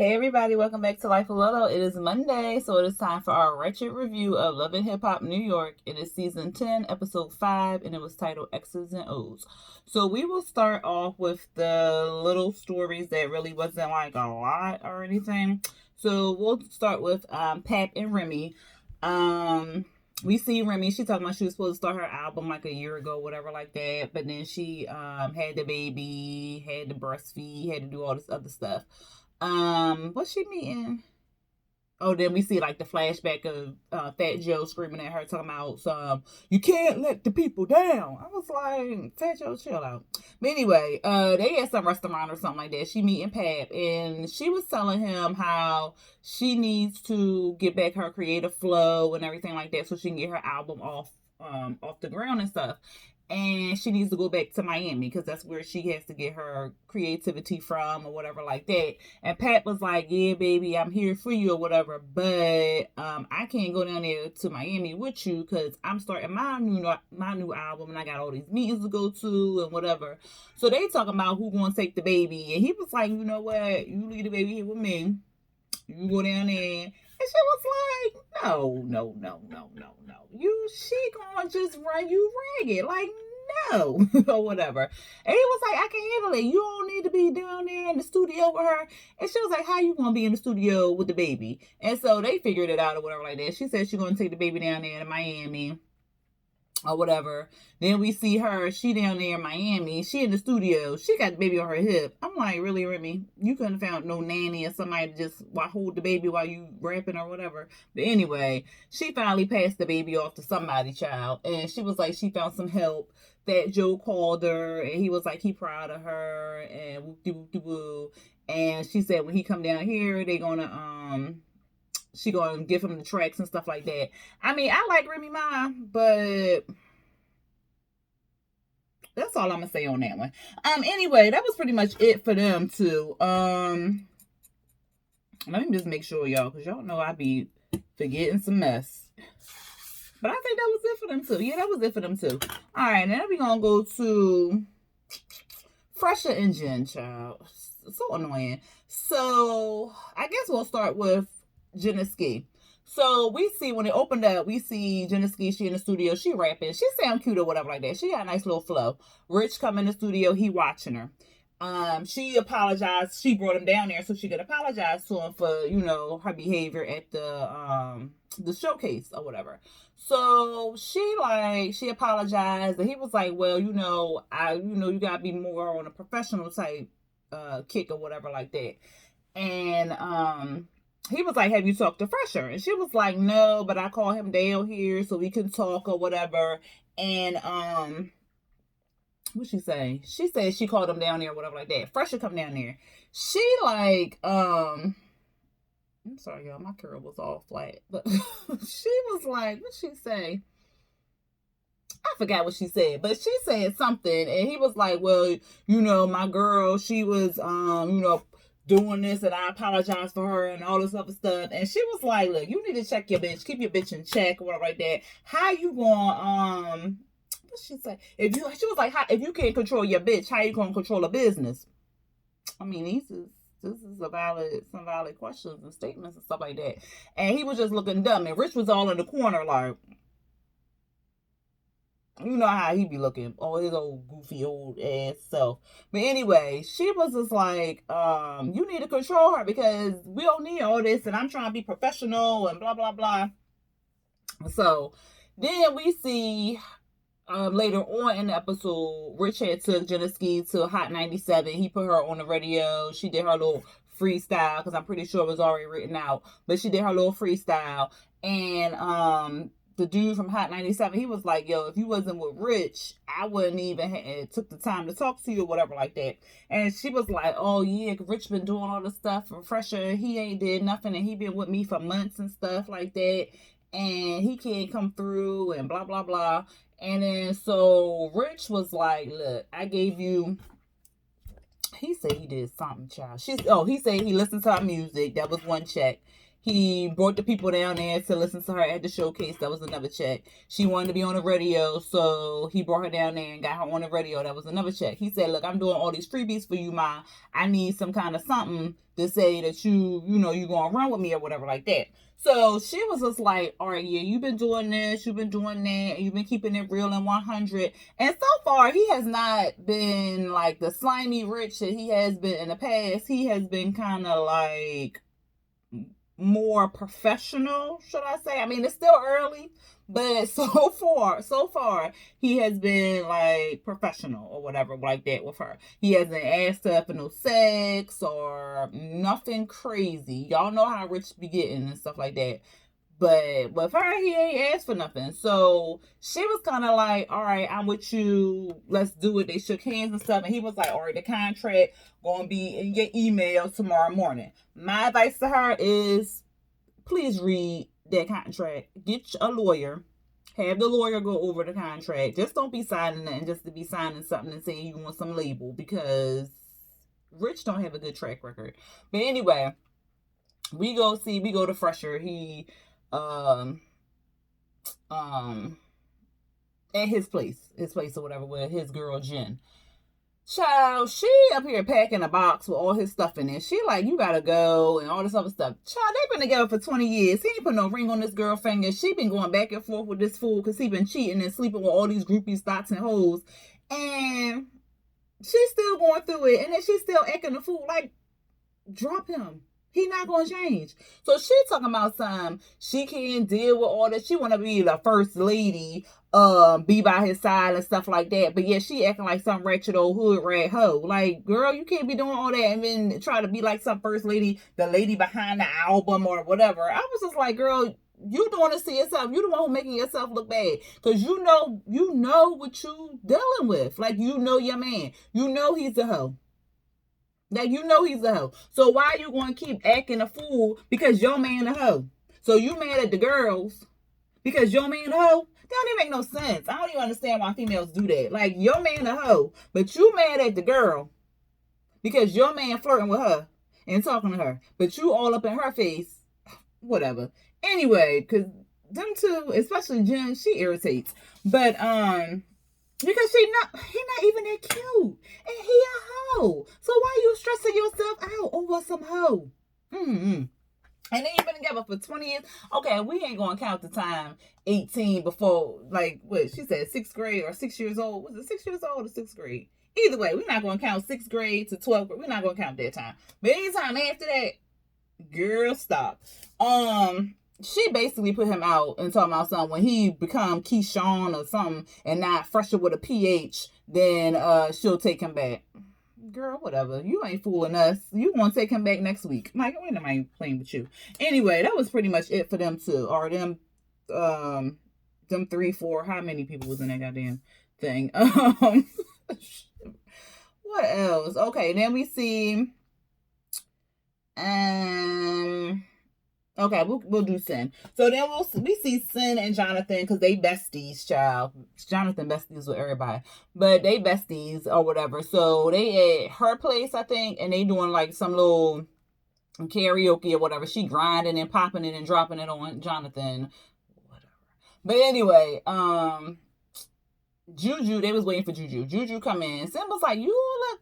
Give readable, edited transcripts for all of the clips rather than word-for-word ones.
Hey everybody, welcome back to Life a Little. It is Monday, so it is time for our wretched review of Love and Hip Hop New York. It is season 10, episode 5, and it was titled X's and O's. So we will start off with the little stories that really wasn't like a lot or anything. So we'll start with Pap and Remy. We see Remy, she talking about she was supposed to start her album like a year ago, whatever like that. But then she had the baby, had to breastfeed, had to do all this other stuff. What's she meeting? Oh, then we see like the flashback of Fat Joe screaming at her, talking about some "you can't let the people down." I was like, Fat Joe, chill out. But anyway, they at some restaurant or something like that. She meeting Pap, and she was telling him how she needs to get back her creative flow and everything like that, so she can get her album off the ground and stuff. And she needs to go back to Miami because that's where she has to get her creativity from or whatever like that. And Pat was like, yeah, baby, I'm here for you or whatever, but I can't go down there to Miami with you because I'm starting my new album and I got all these meetings to go to and whatever. So they talking about who gonna take the baby, and he was like, you know what, you leave the baby here with me, you go down there. And she was like, no. She gonna just run you ragged. Like, no, or whatever. And he was like, I can handle it. You don't need to be down there in the studio with her. And she was like, how you gonna be in the studio with the baby? And so they figured it out or whatever like that. She said she's gonna take the baby down there in Miami or whatever. Then we see her, she down there in Miami, she in the studio, she got the baby on her hip. I'm like, really, Remy? You couldn't have found no nanny or somebody to just hold the baby while you rapping or whatever. But anyway, she finally passed the baby off to somebody, child, and she was like, she found some help. That Joe called her and he was like, he proud of her and whoop-de-whoop-de-woo. And she said when he come down here, they gonna she gonna give him the tracks and stuff like that. I mean, I like Remy Ma, but that's all I'm gonna say on that one. Anyway, that was pretty much it for them too. Let me just make sure, y'all, because y'all know I be forgetting some mess. But I think that was it for them too. Yeah, that was it for them too. All right, now we're gonna go to Fresher Engine, child. So annoying. So I guess we'll start with Jeniski. So we see when it opened up, we see Jeniski, she in the studio, she rapping. She sound cute or whatever like that. She got a nice little flow. Rich come in the studio, he watching her. She apologized. She brought him down there so she could apologize to him for, her behavior at the showcase or whatever. So she apologized and he was like, well, you gotta be more on a professional type kick or whatever like that. And he was like, have you talked to Fresher? And she was like, no, but I call him down here so we can talk or whatever. And what'd she say? She said she called him down there or whatever like that. Fresher come down there. She like, I'm sorry, y'all, my curl was all flat. But she was like, what'd she say? I forgot what she said, but she said something, and he was like, well, my girl, she was, doing this, and I apologize for her and all this other stuff. And she was like, look, you need to check your bitch, keep your bitch in check or whatever like that. How you going, what she say? She was like, if you can't control your bitch, how you gonna control a business? I mean, this is some valid questions and statements and stuff like that. And he was just looking dumb, and Rich was all in the corner like, you know how he be looking, all his old goofy old ass self. But anyway, she was just like, you need to control her because we don't need all this, and I'm trying to be professional and blah blah blah. So then we see later on in the episode, Rich had took Jeniski to Hot 97. He put her on the radio. She did her little freestyle because I'm pretty sure it was already written out, but she did her little freestyle. And the dude from Hot 97, he was like, yo, if you wasn't with Rich, I wouldn't even have took the time to talk to you or whatever like that. And she was like, oh yeah, Rich been doing all the stuff for Fresher. He ain't did nothing, and he been with me for months and stuff like that, and he can't come through and blah blah blah. And then so Rich was like, look, I gave you, he said he did something, child. He said he listened to our music. That was one check. He brought the people down there to listen to her at the showcase. That was another check. She wanted to be on the radio, so he brought her down there and got her on the radio. That was another check. He said, look, I'm doing all these freebies for you, Ma. I need some kind of something to say that you going to run with me or whatever like that. So she was just like, all right, yeah, you've been doing this, you've been doing that, and you've been keeping it real and 100. And so far, he has not been like the slimy rich that he has been in the past. He has been kind of like more professional, should I say. I mean, it's still early, but so far, he has been like professional or whatever like that with her. He hasn't asked her for no sex or nothing crazy. Y'all know how rich be getting and stuff like that. But with her, he ain't asked for nothing. So she was kind of like, all right, I'm with you. Let's do it. They shook hands and stuff. And he was like, all right, the contract going to be in your email tomorrow morning. My advice to her is, please read that contract. Get a lawyer. Have the lawyer go over the contract. Just don't be signing nothing just to be signing something and saying you want some label, because Rich don't have a good track record. But anyway, we go to Fresher. He at his place or whatever with his girl Jen. Child, she up here packing a box with all his stuff in it. She like, you gotta go and all this other stuff. Child, they've been together for 20 years. He ain't put no ring on this girl finger. She been going back and forth with this fool because he been cheating and sleeping with all these groupies, thoughts, and hoes. And she's still going through it. And then she's still acting a fool. Like, drop him. He not going to change. So she talking about some, she can't deal with all that. She want to be the first lady, be by his side and stuff like that. But yeah, she acting like some wretched old hood rat hoe. Like, girl, you can't be doing all that and then try to be like some first lady, the lady behind the album or whatever. I was just like, girl, you don't want to see yourself. You the one who making yourself look bad. Because you know what you dealing with. Like, you know your man. You know he's a hoe. Like, you know he's a hoe. So why are you going to keep acting a fool because your man a hoe? So you mad at the girls because your man a hoe? That don't even make no sense. I don't even understand why females do that. Like, your man a hoe, but you mad at the girl because your man flirting with her and talking to her. But you all up in her face. Whatever. Anyway, because them two, especially Jen, she irritates. But, because he not even that cute. And he a hoe. So why you stressing yourself out over some hoe? And they been together for 20 years. Okay, we ain't gonna count the time 18 before, like, what she said, 6th grade or 6 years old. Was it 6 years old or 6th grade? Either way, we're not gonna count 6th grade to 12th grade. We're not gonna count that time. But anytime after that, girl, stop. She basically put him out and talking about something when he become Keyshawn or something and not Fresher with a PH, then she'll take him back. Girl, whatever. You ain't fooling us. You want to take him back next week. Like, when am I playing with you? Anyway, that was pretty much it for them two. Or them 3, 4, how many people was in that goddamn thing? What else? Okay, then we see okay, we'll do Sin. So then we see Sin and Jonathan because they besties, child. Jonathan besties with everybody, but they besties or whatever. So they at her place, I think, and they doing like some little karaoke or whatever. She grinding and popping it and dropping it on Jonathan, whatever. But anyway, Juju, they was waiting for Juju. Juju come in. Sin was like, you look,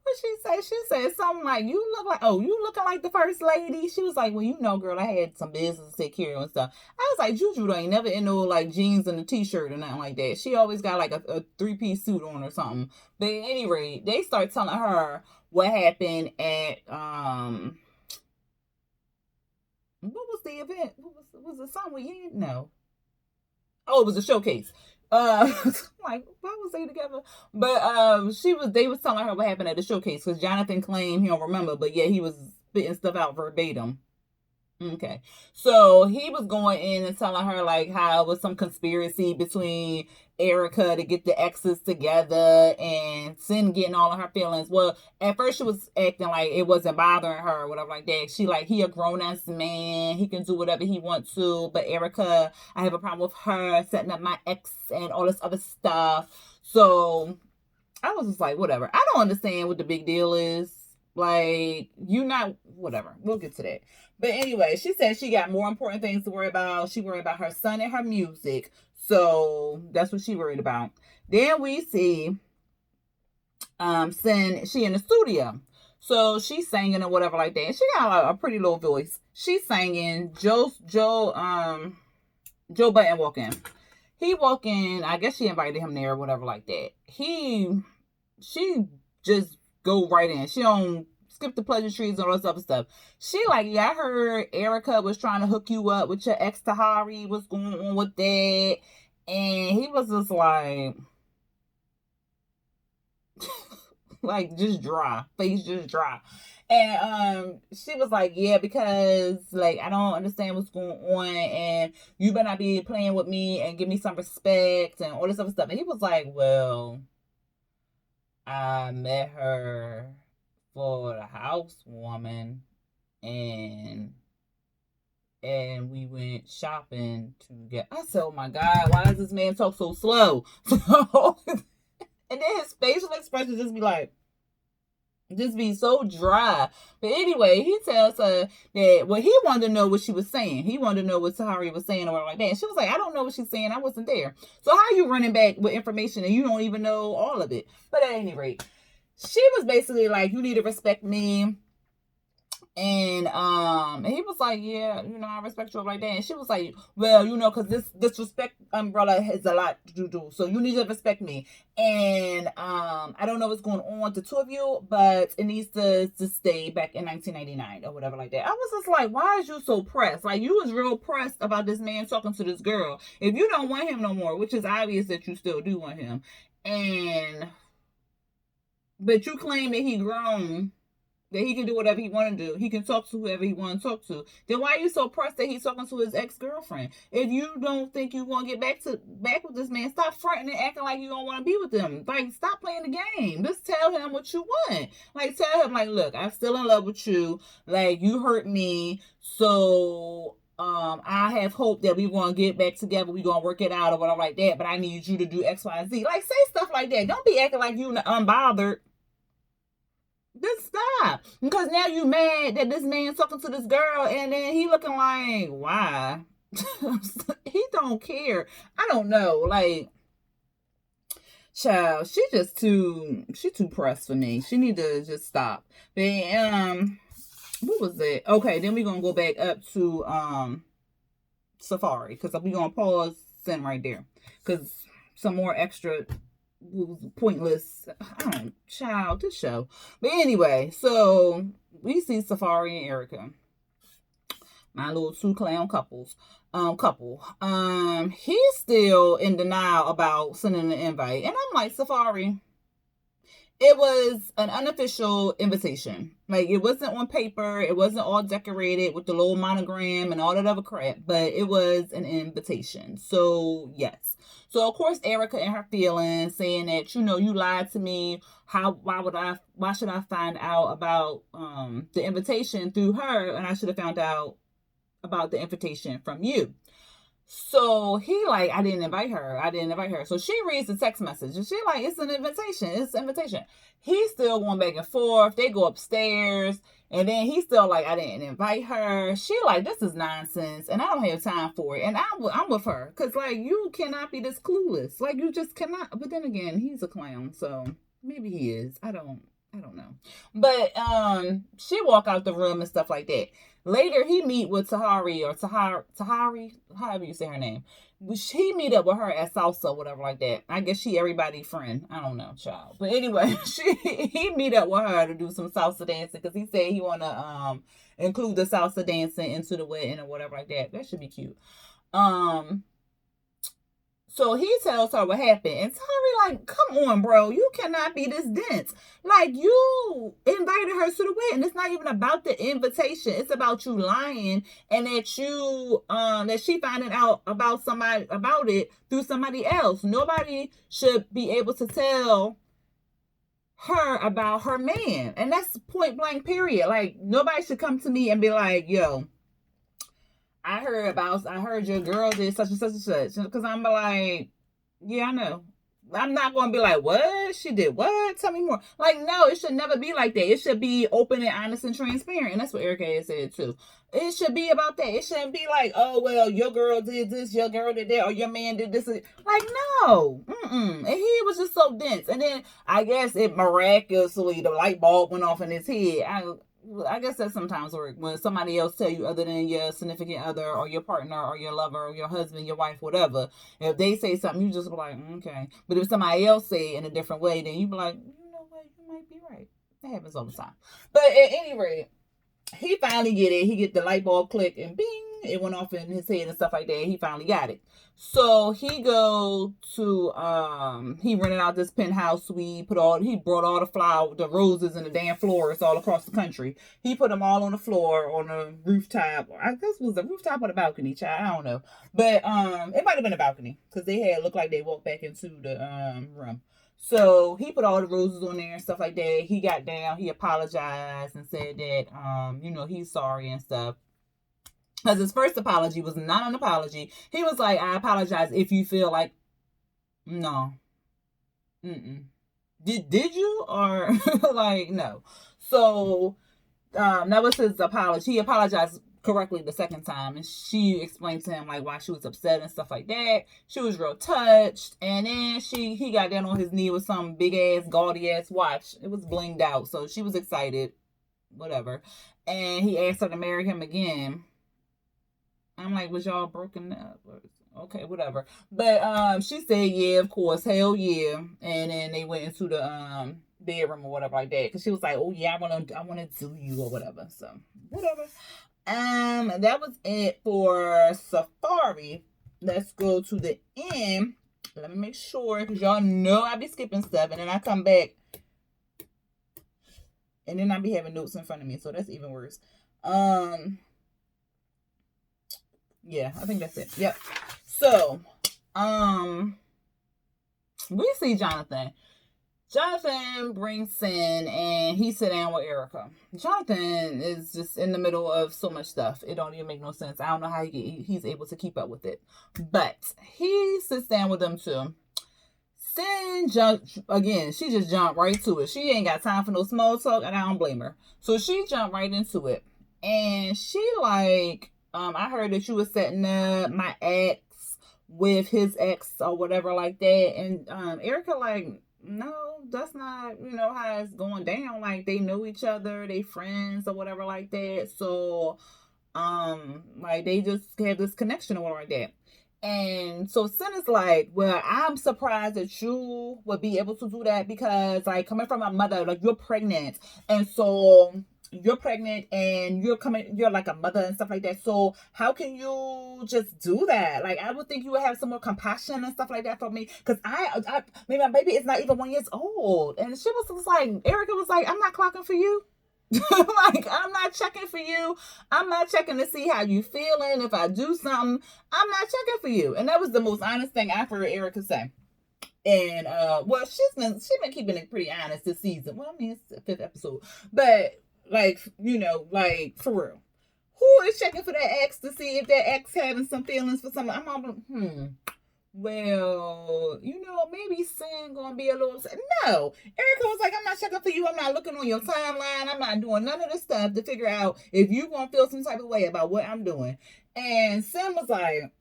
what she say? She said something like, you looking like the first lady. She was like, well, you know, girl, I had some business to take care of and stuff. I was like, Juju ain't never in no like jeans and a t-shirt or nothing like that. She always got like a 3-piece suit on or something. But at any rate, they start telling her what happened at what was the event? Was it something with you? No. Oh, it was a showcase. Like, why was they together? But they was telling her what happened at the showcase because Jonathan claimed he don't remember, but yeah, he was spitting stuff out verbatim. Okay, so he was going in and telling her like how it was some conspiracy between Erica to get the exes together and Sin getting all of her feelings. Well, at first she was acting like it wasn't bothering her or whatever like that. She like, he a grown-ass man, he can do whatever he wants to, but Erica, I have a problem with her setting up my ex and all this other stuff. So I was just like, whatever. I don't understand what the big deal is. Like, you not whatever. We'll get to that. But anyway, she said she got more important things to worry about. She worried about her son and her music. So that's what she worried about. Then we see she in the studio. So she's singing or whatever like that. And she got a pretty low voice. She's singing. Joe Button walk in. He walk in. I guess she invited him there or whatever like that. She just go right in. She don't skip the pleasantries and all this other stuff. She like, yeah, I heard Erica was trying to hook you up with your ex Tahari. What's going on with that? And he was just like like just dry. Face just dry. And she was like, yeah, because like I don't understand what's going on, and you better not be playing with me and give me some respect and all this other stuff. And he was like, well, I met her for the housewoman, and we went shopping to get. I said, oh my God, why does this man talk so slow? And then his facial expression just be so dry. But anyway, he tells her that, well, he wanted to know what she was saying. He wanted to know what Tahari was saying or whatever like that. And she was like, I don't know what she's saying. I wasn't there. So how are you running back with information and you don't even know all of it? But at any rate, she was basically like, you need to respect me. And he was like, yeah, I respect you like that. And she was like, well, because this disrespect umbrella has a lot to do, so you need to respect me. And I don't know what's going on with the two of you, but it needs to stay back in 1999 or whatever like that. I was just like, why is you so pressed? Like, you was real pressed about this man talking to this girl. If you don't want him no more, which is obvious that you still do want him, but you claim that he grown, that he can do whatever he want to do. He can talk to whoever he want to talk to. Then why are you so pressed that he's talking to his ex-girlfriend? If you don't think you want to get back with this man, stop fronting and acting like you don't want to be with him. Like, stop playing the game. Just tell him what you want. Like, tell him, like, look, I'm still in love with you. Like, you hurt me. So, I have hope that we're going to get back together. We're going to work it out or whatever like that. But I need you to do X, Y, and Z. Like, say stuff like that. Don't be acting like you unbothered. Just stop. Because now you mad that this man's talking to this girl and then he looking like, why? He don't care. I don't know. Like, child, she too pressed for me. She need to just stop. But, what was it? Okay, then we're going to go back up to Safari. Because we're going to pause send right there. Because some more extra pointless, child, this show. But anyway, so we see Safari and Erica, my little two clown couple. He's still in denial about sending an invite, and I'm like, Safari, it was an unofficial invitation. Like, it wasn't on paper. It wasn't all decorated with the little monogram and all that other crap. But it was an invitation. So, yes. So, of course, Erica in her feelings, saying that, you lied to me. Why should I find out about the invitation through her? And I should have found out about the invitation from you. So he like, I didn't invite her. So she reads the text message and she like, it's an invitation. He's still going back and forth. They go upstairs and then he's still like, I didn't invite her. She like, this is nonsense and I don't have time for it. And I'm with her because like, you cannot be this clueless. Like, you just cannot. But then again, he's a clown, so maybe he is. I don't know. But she walk out the room and stuff like that. Later, he meet with Tahari, however you say her name. He meet up with her at Salsa, whatever like that. I guess she everybody's friend. I don't know, child. But anyway, he meet up with her to do some salsa dancing because he said he want to include the salsa dancing into the wedding or whatever like that. That should be cute. So he tells her what happened. And Tahari like, come on, bro. You cannot be this dense. Like, you invited her to the wedding. It's not even about the invitation. It's about you lying and that she finding out about it through somebody else. Nobody should be able to tell her about her man. And that's point blank, period. Like, nobody should come to me and be like, yo, I heard your girl did such and such and such. Because I'm like, yeah, I know. I'm not going to be like, what? She did what? Tell me more. Like, no, it should never be like that. It should be open and honest and transparent. And that's what Erica has said, too. It should be about that. It shouldn't be like, oh, well, your girl did this, your girl did that, or your man did this. Like, no. And he was just so dense. And then I guess it miraculously, the light bulb went off in his head. I guess that sometimes works when somebody else tell you other than your significant other or your partner or your lover or your husband, your wife, whatever. If they say something, you just be like, okay. But if somebody else say it in a different way, then you be like, you know what, you might be right. That happens all the time. But at any rate, he finally get it. He get the light bulb click and bing, it went off in his head and stuff like that. He finally got it. So he go to he rented out this penthouse suite, he brought all the roses and the damn florists all across the country. He put them all on the floor on the rooftop. I guess it was a rooftop or the balcony, child. I don't know. But it might have been a balcony because they had looked like they walked back into the room. So he put all the roses on there and stuff like that. He got down, he apologized and said that he's sorry and stuff. Because his first apology was not an apology. He was like, I apologize if you feel like, no. Did you? Or like, no. So that was his apology. He apologized correctly the second time, and she explained to him like why she was upset and stuff like that. She was real touched, and then he got down on his knee with some big ass gaudy ass watch. It was blinged out, so she was excited, whatever. And he asked her to marry him again. I'm like, was y'all broken up? Okay, whatever. But she said, yeah, of course, hell yeah. And then they went into the bedroom or whatever like that. Cause she was like, oh yeah, I wanna do you or whatever. So whatever. That was it for Safari. Let's go to the end. Let me make sure, because y'all know I be skipping stuff, and then I come back and then I be having notes in front of me, so that's even worse. Yeah, I think that's it. Yep. So, we see Jonathan. Jonathan brings Sin and he sit down with Erica. Jonathan is just in the middle of so much stuff. It don't even make no sense. I don't know how he's able to keep up with it. But he sits down with them too. Sin she just jumped right to it. She ain't got time for no small talk, and I don't blame her. So she jumped right into it. And she like, I heard that you were setting up my ex with his ex or whatever like that. And Erica like, no, that's not, how it's going down. Like, they know each other, they friends or whatever like that. So, like, they just have this connection or whatever like that. And so Sin is like, well, I'm surprised that you would be able to do that because, like, coming from my mother, like, you're pregnant. And so you're pregnant and you're like a mother and stuff like that. So how can you just do that? Like, I would think you would have some more compassion and stuff like that for me. Cause maybe my baby is not even 1 year old. And she was just like, Erica was like, I'm not clocking for you. Like, I'm not checking for you. I'm not checking to see how you feeling. If I do something, I'm not checking for you. And that was the most honest thing I've heard Erica say. And well, she's been keeping it pretty honest this season. Well, I mean, it's the 5th episode, but like, like for real, who is checking for that ex to see if that ex having some feelings for something? I'm all well, maybe Sin gonna be a little upset. No, Erica was like, I'm not checking for you. I'm not looking on your timeline. I'm not doing none of this stuff to figure out if you gonna feel some type of way about what I'm doing. And Sin was like,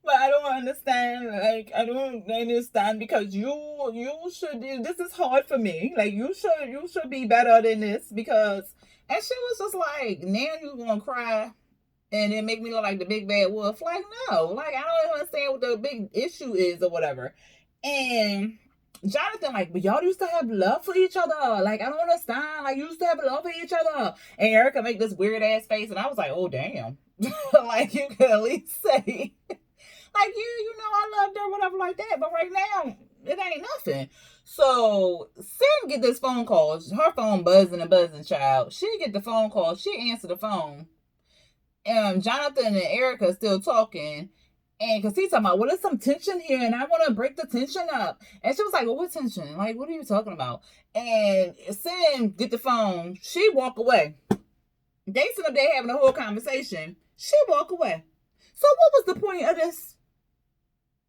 but I don't understand. Like, I don't understand because you should. This is hard for me. Like, you should be better than this because. And she was just like, now you gonna cry, and it make me look like the big bad wolf. Like, no, like I don't understand what the big issue is or whatever. And Jonathan like, but y'all used to have love for each other. Like, I don't understand. Like, you used to have love for each other. And Erica make this weird ass face, and I was like, oh damn. Like, you could at least say, like, I loved her, whatever like that. But right now, it ain't nothing. So Sin get this phone call. Her phone buzzing and buzzing, child. She get the phone call. She answer the phone. Jonathan and Erica still talking. And because he's talking about, well, there's some tension here, and I want to break the tension up. And she was like, well, what tension? Like, what are you talking about? And Sin get the phone. She walk away. They sit up there having a whole conversation. She walk away. So what was the point of this?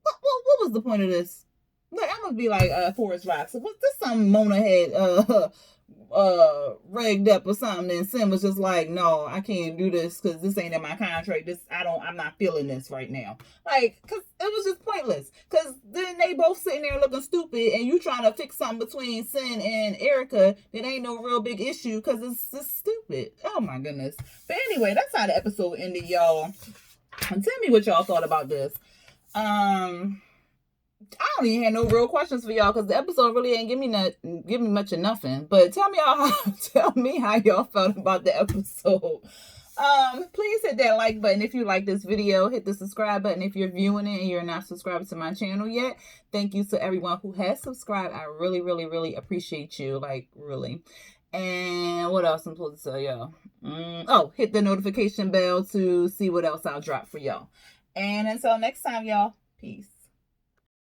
What was the point of this? Like, I'm gonna be like Forrest Rock. So what's this? Something Mona had rigged up or something, and Sin was just like, no, I can't do this because this ain't in my contract. I'm not feeling this right now. Like, because it was just pointless. Because then they both sitting there looking stupid, and you trying to fix something between Sin and Erica that ain't no real big issue because it's just stupid. Oh my goodness. But anyway, that's how the episode ended, y'all. And tell me what y'all thought about this. I don't even have no real questions for y'all because the episode really ain't give me much of nothing. But tell me how y'all felt about the episode. Please hit that like button if you like this video. Hit the subscribe button if you're viewing it and you're not subscribed to my channel yet. Thank you to everyone who has subscribed. I really, really, really appreciate you. Like, really. And what else I'm supposed to tell y'all? Oh, hit the notification bell to see what else I'll drop for y'all. And until next time, y'all, peace.